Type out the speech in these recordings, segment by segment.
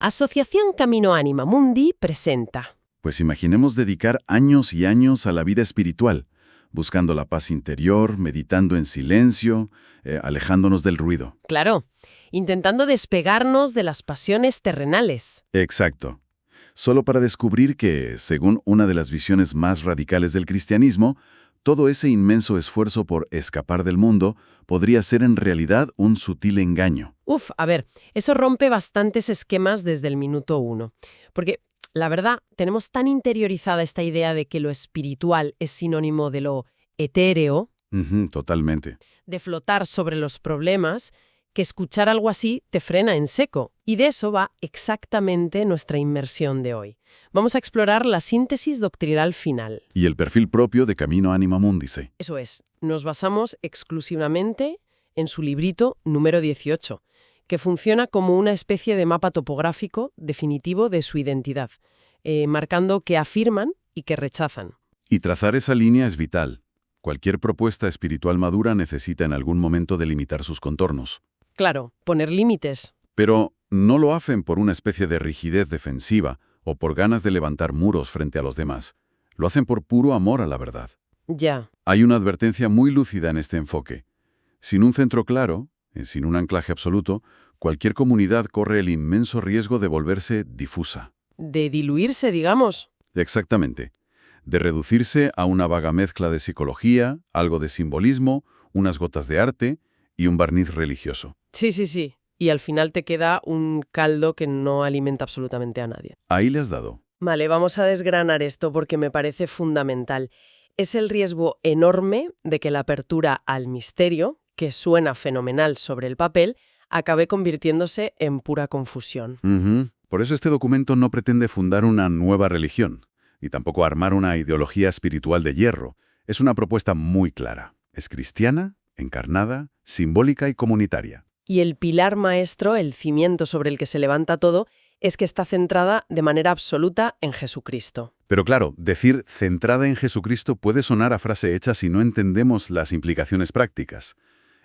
Asociación Camino Anima Mundi presenta. Pues imaginemos dedicar años y años a la vida espiritual, buscando la paz interior, meditando en silencio, alejándonos del ruido. Claro, intentando despegarnos de las pasiones terrenales. Exacto. Solo para descubrir que, según una de las visiones más radicales del cristianismo, todo ese inmenso esfuerzo por escapar del mundo podría ser en realidad un sutil engaño. A ver, eso rompe bastantes esquemas desde el minuto uno. Porque, la verdad, tenemos tan interiorizada esta idea de que lo espiritual es sinónimo de lo etéreo, Totalmente. de flotar sobre los problemas, que escuchar algo así te frena en seco. Y de eso va exactamente nuestra inmersión de hoy. Vamos a explorar la síntesis doctrinal final. Y el perfil propio de Camino Anima Mundi. Eso es, nos basamos exclusivamente en su librito número 18, que funciona como una especie de mapa topográfico definitivo de su identidad, marcando qué afirman y qué rechazan. Y trazar esa línea es vital. Cualquier propuesta espiritual madura necesita en algún momento delimitar sus contornos. Claro, poner límites. Pero no lo hacen por una especie de rigidez defensiva o por ganas de levantar muros frente a los demás. Lo hacen por puro amor a la verdad. Ya. Hay una advertencia muy lúcida en este enfoque. Sin un centro claro, sin un anclaje absoluto, cualquier comunidad corre el inmenso riesgo de volverse difusa. De diluirse, digamos. Exactamente. De reducirse a una vaga mezcla de psicología, algo de simbolismo, unas gotas de arte y un barniz religioso. Sí. Y al final te queda un caldo que no alimenta absolutamente a nadie. Ahí le has dado. Vale, vamos a desgranar esto porque me parece fundamental. Es el riesgo enorme de que la apertura al misterio, que suena fenomenal sobre el papel, acabe convirtiéndose en pura confusión. Por eso este documento no pretende fundar una nueva religión, y tampoco armar una ideología espiritual de hierro. Es una propuesta muy clara. Es cristiana, encarnada, simbólica y comunitaria. Y el pilar maestro, el cimiento sobre el que se levanta todo, es que está centrada de manera absoluta en Jesucristo. Pero claro, decir centrada en Jesucristo puede sonar a frase hecha si no entendemos las implicaciones prácticas.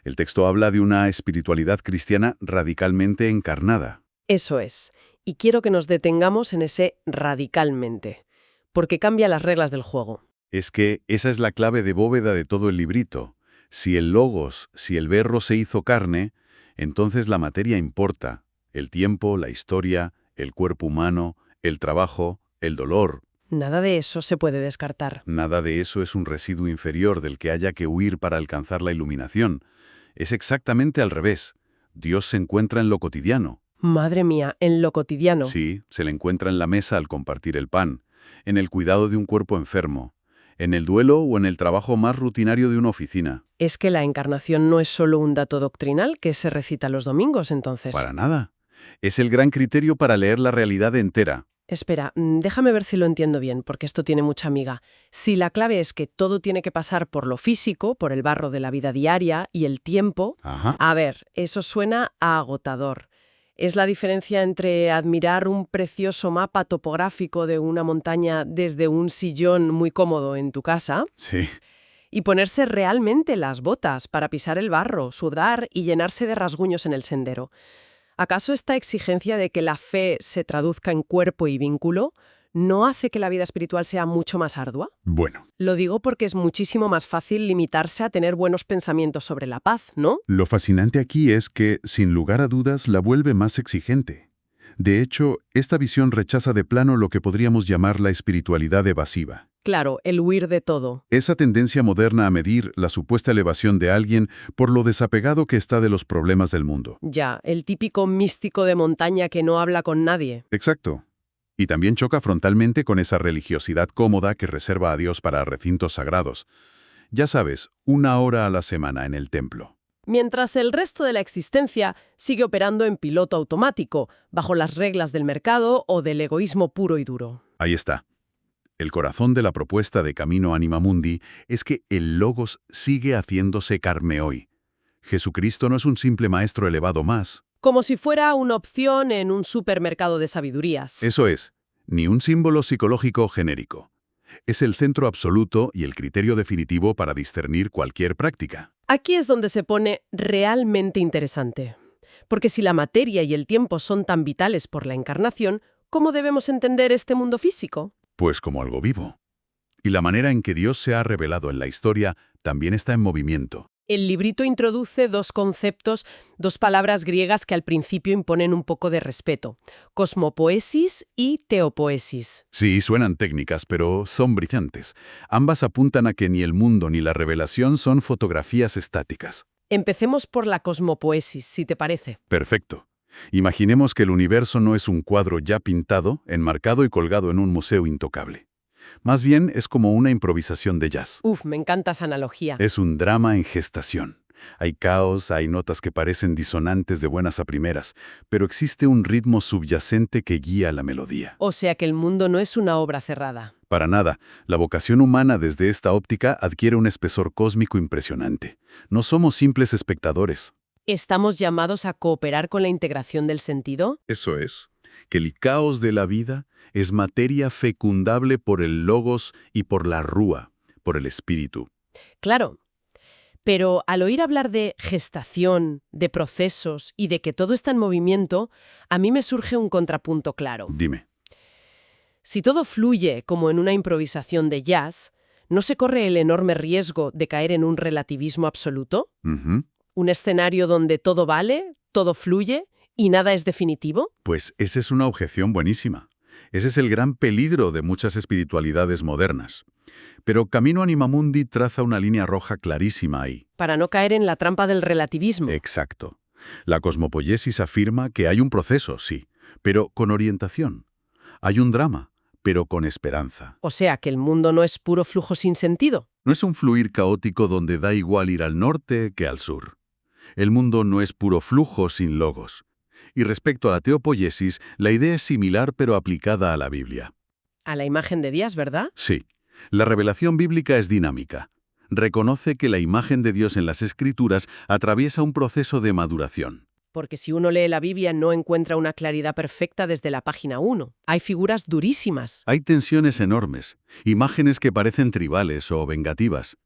El texto habla de una espiritualidad cristiana radicalmente encarnada. Eso es. Y quiero que nos detengamos en ese radicalmente, porque cambia las reglas del juego. Es que esa es la clave de bóveda de todo el librito. Si el logos, si el verbo se hizo carne, entonces la materia importa. El tiempo, la historia, el cuerpo humano, el trabajo, el dolor. Nada de eso se puede descartar. Nada de eso es un residuo inferior del que haya que huir para alcanzar la iluminación. Es exactamente al revés. Dios se encuentra en lo cotidiano. Madre mía, en lo cotidiano. Sí, se le encuentra en la mesa al compartir el pan, en el cuidado de un cuerpo enfermo, en el duelo o en el trabajo más rutinario de una oficina. Es que la encarnación no es solo un dato doctrinal que se recita los domingos, entonces. Para nada. Es el gran criterio para leer la realidad entera. Espera, déjame ver si lo entiendo bien, porque esto tiene mucha miga. Si la clave es que todo tiene que pasar por lo físico, por el barro de la vida diaria y el tiempo, a ver, eso suena agotador. Es la diferencia entre admirar un precioso mapa topográfico de una montaña desde un sillón muy cómodo en tu casa. Sí. Y ponerse realmente las botas para pisar el barro, sudar y llenarse de rasguños en el sendero. ¿Acaso esta exigencia de que la fe se traduzca en cuerpo y vínculo no hace que la vida espiritual sea mucho más ardua? Bueno. Lo digo porque es muchísimo más fácil limitarse a tener buenos pensamientos sobre la paz, ¿no? Lo fascinante aquí es que, sin lugar a dudas, la vuelve más exigente. De hecho, esta visión rechaza de plano lo que podríamos llamar la espiritualidad evasiva. Claro, el huir de todo. Esa tendencia moderna a medir la supuesta elevación de alguien por lo desapegado que está de los problemas del mundo. Ya, el típico místico de montaña que no habla con nadie. Exacto. Y también choca frontalmente con esa religiosidad cómoda que reserva a Dios para recintos sagrados. Ya sabes, 1 hora a la semana en el templo. Mientras el resto de la existencia sigue operando en piloto automático, bajo las reglas del mercado o del egoísmo puro y duro. Ahí está. El corazón de la propuesta de Camino Anima Mundi es que el Logos sigue haciéndose carne hoy. Jesucristo no es un simple maestro elevado más. Como si fuera una opción en un supermercado de sabidurías. Eso es, ni un símbolo psicológico genérico. Es el centro absoluto y el criterio definitivo para discernir cualquier práctica. Aquí es donde se pone realmente interesante. Porque si la materia y el tiempo son tan vitales por la encarnación, ¿cómo debemos entender este mundo físico? Pues como algo vivo. Y la manera en que Dios se ha revelado en la historia también está en movimiento. El librito introduce dos conceptos, dos palabras griegas que al principio imponen un poco de respeto: cosmopoesis y teopoesis. Sí, suenan técnicas, pero son brillantes. Ambas apuntan a que ni el mundo ni la revelación son fotografías estáticas. Empecemos por la cosmopoesis, si te parece. Perfecto. Imaginemos que el universo no es un cuadro ya pintado, enmarcado y colgado en un museo intocable. Más bien es como una improvisación de jazz. Uf, me encanta esa analogía. Es un drama en gestación. Hay caos, hay notas que parecen disonantes de buenas a primeras, pero existe un ritmo subyacente que guía la melodía. O sea que el mundo no es una obra cerrada. Para nada, la vocación humana desde esta óptica adquiere un espesor cósmico impresionante. No somos simples espectadores. ¿Estamos llamados a cooperar con la integración del sentido? Eso es, que el caos de la vida es materia fecundable por el logos y por la rúa, por el espíritu. Claro. Pero al oír hablar de gestación, de procesos y de que todo está en movimiento, a mí me surge un contrapunto claro. Dime. Si todo fluye como en una improvisación de jazz, ¿no se corre el enorme riesgo de caer en un relativismo absoluto? Ujú. ¿Un escenario donde todo vale, todo fluye y nada es definitivo? Pues esa es una objeción buenísima. Ese es el gran peligro de muchas espiritualidades modernas. Pero Camino Animamundi traza una línea roja clarísima ahí. Para no caer en la trampa del relativismo. Exacto. La cosmopoiesis afirma que hay un proceso, sí, pero con orientación. Hay un drama, pero con esperanza. O sea, que el mundo no es puro flujo sin sentido. No es un fluir caótico donde da igual ir al norte que al sur. El mundo no es puro flujo sin logos. Y respecto a la teopoiesis, la idea es similar pero aplicada a la Biblia. A la imagen de Dios, ¿verdad? Sí, la revelación bíblica es dinámica. Reconoce que la imagen de Dios en las Escrituras atraviesa un proceso de maduración. Porque si uno lee la Biblia no encuentra una claridad perfecta desde la página 1. Hay figuras durísimas. Hay tensiones enormes, imágenes que parecen tribales o vengativas.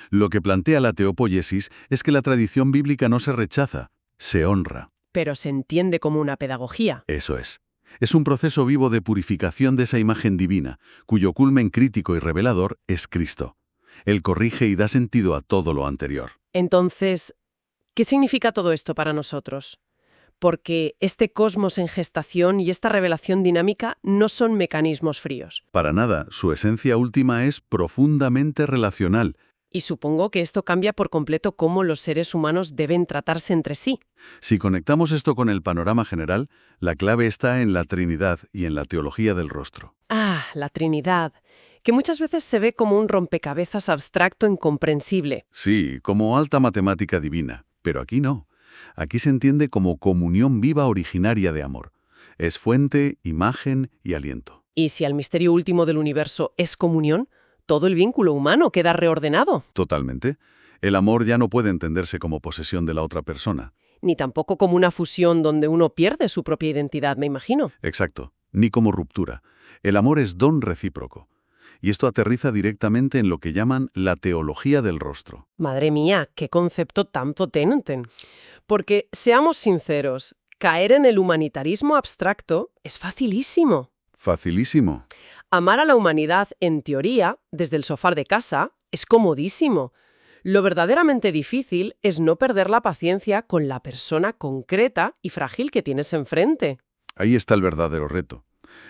Lo que plantea la teopoiesis es que la tradición bíblica no se rechaza, se honra. Pero se entiende como una pedagogía. Eso es. Es un proceso vivo de purificación de esa imagen divina, cuyo culmen crítico y revelador es Cristo. Él corrige y da sentido a todo lo anterior. Entonces, ¿qué significa todo esto para nosotros? Porque este cosmos en gestación y esta revelación dinámica no son mecanismos fríos. Para nada, su esencia última es profundamente relacional. Y supongo que esto cambia por completo cómo los seres humanos deben tratarse entre sí. Si conectamos esto con el panorama general, la clave está en la Trinidad y en la teología del rostro. Ah, la Trinidad, que muchas veces se ve como un rompecabezas abstracto incomprensible. Sí, como alta matemática divina, pero aquí no. Aquí se entiende como comunión viva originaria de amor. Es fuente, imagen y aliento. Y si el misterio último del universo es comunión, todo el vínculo humano queda reordenado. Totalmente. El amor ya no puede entenderse como posesión de la otra persona. Ni tampoco como una fusión donde uno pierde su propia identidad, me imagino. Exacto. Ni como ruptura. El amor es don recíproco. Y esto aterriza directamente en lo que llaman la teología del rostro. Madre mía, qué concepto tan potente. Porque, seamos sinceros, caer en el humanitarismo abstracto es facilísimo. Facilísimo. Amar a la humanidad, en teoría, desde el sofá de casa, es comodísimo. Lo verdaderamente difícil es no perder la paciencia con la persona concreta y frágil que tienes enfrente. Ahí está el verdadero reto.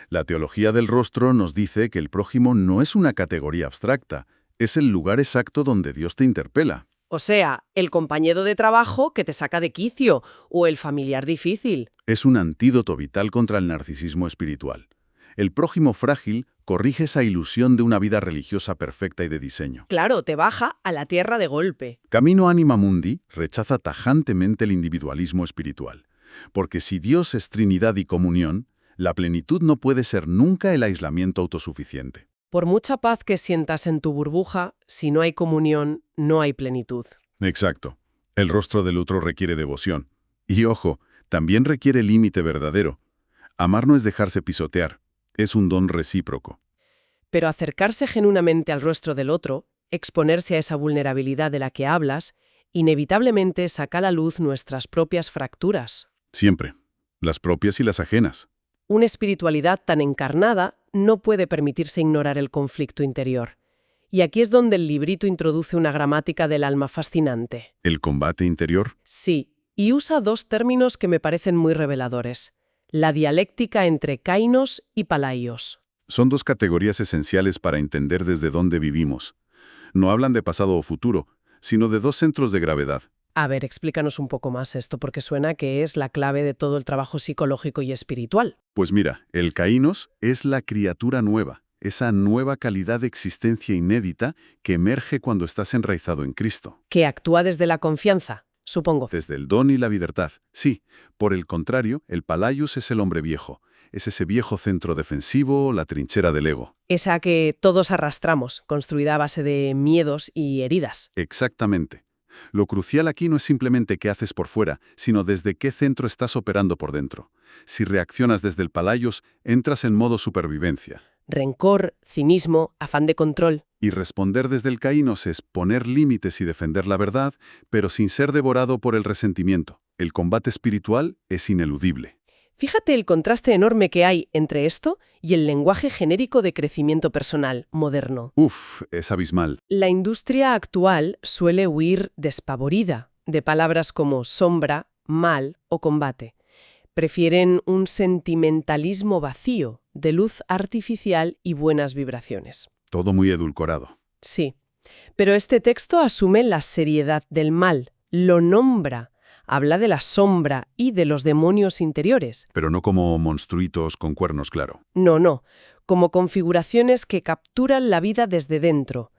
La teología del rostro nos dice que el prójimo no es una categoría abstracta, es el lugar exacto donde Dios te interpela. O sea, el compañero de trabajo que te saca de quicio o el familiar difícil. Es un antídoto vital contra el narcisismo espiritual. El prójimo frágil corrige esa ilusión de una vida religiosa perfecta y de diseño. Claro, te baja a la tierra de golpe. Camino Animamundi rechaza tajantemente el individualismo espiritual, porque si Dios es Trinidad y comunión, la plenitud no puede ser nunca el aislamiento autosuficiente. Por mucha paz que sientas en tu burbuja, si no hay comunión, no hay plenitud. Exacto. El rostro del otro requiere devoción. Y ojo, también requiere límite verdadero. Amar no es dejarse pisotear. Es un don recíproco. Pero acercarse genuinamente al rostro del otro, exponerse a esa vulnerabilidad de la que hablas, inevitablemente saca a la luz nuestras propias fracturas. Siempre. Las propias y las ajenas. Una espiritualidad tan encarnada no puede permitirse ignorar el conflicto interior. Y aquí es donde el librito introduce una gramática del alma fascinante. ¿El combate interior? Sí, y usa dos términos que me parecen muy reveladores: la dialéctica entre kainos y palaios. Son dos categorías esenciales para entender desde dónde vivimos. No hablan de pasado o futuro, sino de dos centros de gravedad. A ver, explícanos un poco más esto, porque suena que es la clave de todo el trabajo psicológico y espiritual. Pues mira, el kainos es la criatura nueva, esa nueva calidad de existencia inédita que emerge cuando estás enraizado en Cristo. Que actúa desde la confianza, supongo. Desde el don y la libertad. Sí, por el contrario, el palaios es el hombre viejo. Es ese viejo centro defensivo, la trinchera del ego. Esa que todos arrastramos, construida a base de miedos y heridas. Exactamente. Lo crucial aquí no es simplemente qué haces por fuera, sino desde qué centro estás operando por dentro. Si reaccionas desde el palaios, entras en modo supervivencia. Rencor, cinismo, afán de control. Y responder desde el kainos es poner límites y defender la verdad, pero sin ser devorado por el resentimiento. El combate espiritual es ineludible. Fíjate el contraste enorme que hay entre esto y el lenguaje genérico de crecimiento personal moderno. Es abismal. La industria actual suele huir despavorida de palabras como sombra, mal o combate. Prefieren un sentimentalismo vacío, de luz artificial y buenas vibraciones. Todo muy edulcorado. Sí, pero este texto asume la seriedad del mal, lo nombra. Habla de la sombra y de los demonios interiores. Pero no como monstruitos con cuernos, claro. No, como configuraciones que capturan la vida desde dentro.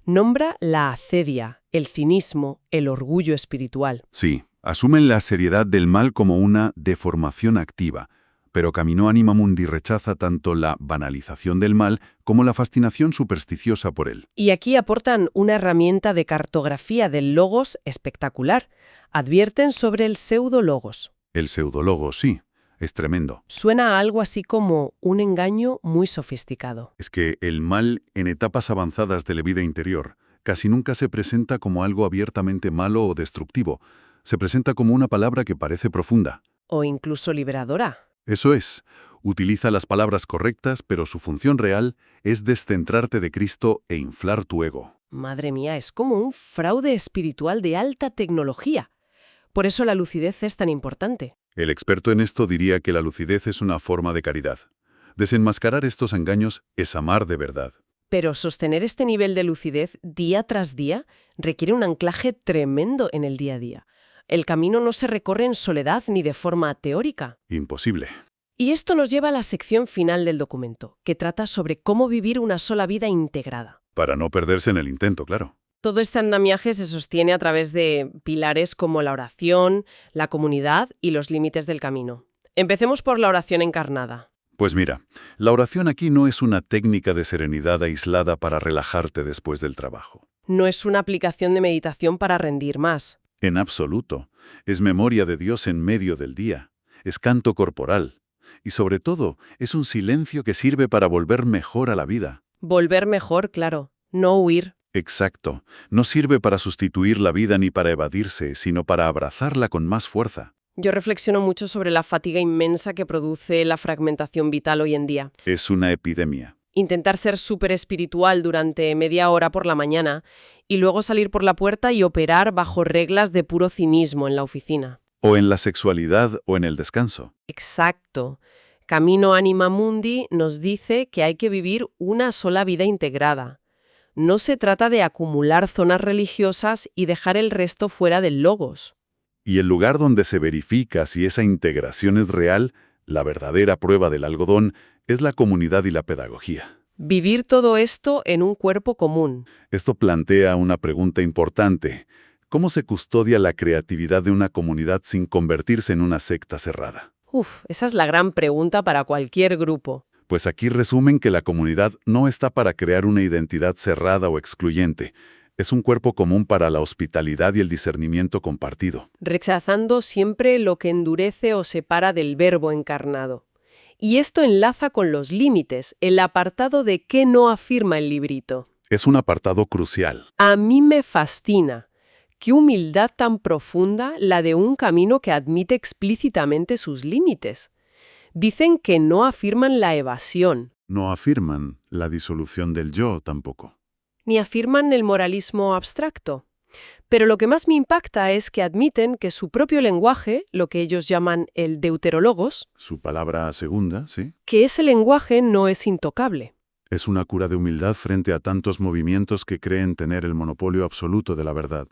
Nombra la acedia, el cinismo, el orgullo espiritual. Sí, asumen la seriedad del mal como una deformación activa, pero Camino Anima Mundi rechaza tanto la banalización del mal como la fascinación supersticiosa por él. Y aquí aportan una herramienta de cartografía del logos espectacular. Advierten sobre el pseudologos. El pseudologos, sí, es tremendo. Suena a algo así como un engaño muy sofisticado. Es que el mal, en etapas avanzadas de la vida interior, casi nunca se presenta como algo abiertamente malo o destructivo. Se presenta como una palabra que parece profunda. O incluso liberadora. Eso es. Utiliza las palabras correctas, pero su función real es descentrarte de Cristo e inflar tu ego. Madre mía, es como un fraude espiritual de alta tecnología. Por eso la lucidez es tan importante. El experto en esto diría que la lucidez es una forma de caridad. Desenmascarar estos engaños es amar de verdad. Pero sostener este nivel de lucidez día tras día requiere un anclaje tremendo en el día a día. El camino no se recorre en soledad ni de forma teórica. Imposible. Y esto nos lleva a la sección final del documento, que trata sobre cómo vivir una sola vida integrada. Para no perderse en el intento, claro. Todo este andamiaje se sostiene a través de pilares como la oración, la comunidad y los límites del camino. Empecemos por la oración encarnada. Pues mira, la oración aquí no es una técnica de serenidad aislada para relajarte después del trabajo. No es una aplicación de meditación para rendir más. En absoluto. Es memoria de Dios en medio del día. Es canto corporal. Y sobre todo, es un silencio que sirve para volver mejor a la vida. Volver mejor, claro. No huir. Exacto. No sirve para sustituir la vida ni para evadirse, sino para abrazarla con más fuerza. Yo reflexiono mucho sobre la fatiga inmensa que produce la fragmentación vital hoy en día. Es una epidemia. Intentar ser súper espiritual durante media hora por la mañana y luego salir por la puerta y operar bajo reglas de puro cinismo en la oficina. O en la sexualidad o en el descanso. Exacto. Camino Anima Mundi nos dice que hay que vivir una sola vida integrada. No se trata de acumular zonas religiosas y dejar el resto fuera del logos. Y el lugar donde se verifica si esa integración es real, la verdadera prueba del algodón, es la comunidad y la pedagogía. Vivir todo esto en un cuerpo común. Esto plantea una pregunta importante. ¿Cómo se custodia la creatividad de una comunidad sin convertirse en una secta cerrada? Esa es la gran pregunta para cualquier grupo. Pues aquí resumen que la comunidad no está para crear una identidad cerrada o excluyente. Es un cuerpo común para la hospitalidad y el discernimiento compartido. Rechazando siempre lo que endurece o separa del verbo encarnado. Y esto enlaza con los límites, el apartado de qué no afirma el librito. Es un apartado crucial. A mí me fascina. Qué humildad tan profunda la de un camino que admite explícitamente sus límites. Dicen que no afirman la evasión, No afirman la disolución del yo tampoco. ni afirman el moralismo abstracto. Pero lo que más me impacta es que admiten que su propio lenguaje, lo que ellos llaman el deuterologos, Su palabra segunda, ¿sí? que ese lenguaje no es intocable. Es una cura de humildad frente a tantos movimientos que creen tener el monopolio absoluto de la verdad.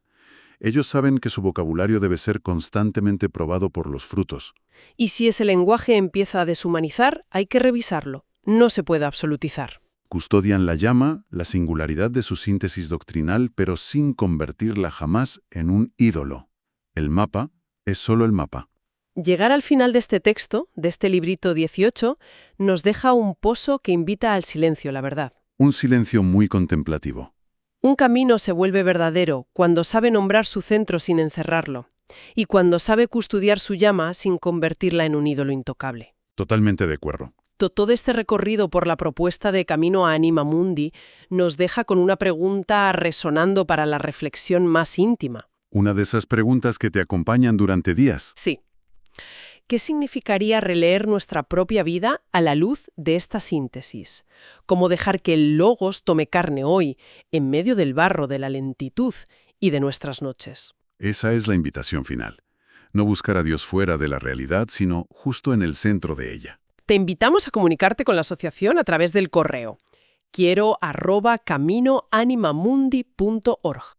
Ellos saben que su vocabulario debe ser constantemente probado por los frutos. Y si ese lenguaje empieza a deshumanizar, hay que revisarlo. No se puede absolutizar. Custodian la llama, la singularidad de su síntesis doctrinal, pero sin convertirla jamás en un ídolo. El mapa es solo el mapa. Llegar al final de este texto, de este librito 18, nos deja un pozo que invita al silencio, la verdad. Un silencio muy contemplativo. Un camino se vuelve verdadero cuando sabe nombrar su centro sin encerrarlo, y cuando sabe custodiar su llama sin convertirla en un ídolo intocable. Totalmente de acuerdo. Todo este recorrido por la propuesta de Camino a Anima Mundi nos deja con una pregunta resonando para la reflexión más íntima. Una de esas preguntas que te acompañan durante días. Sí. ¿Qué significaría releer nuestra propia vida a la luz de esta síntesis? ¿Cómo dejar que el logos tome carne hoy, en medio del barro de la lentitud y de nuestras noches? Esa es la invitación final. No buscar a Dios fuera de la realidad, sino justo en el centro de ella. Te invitamos a comunicarte con la asociación a través del correo quiero@caminoanimamundi.org.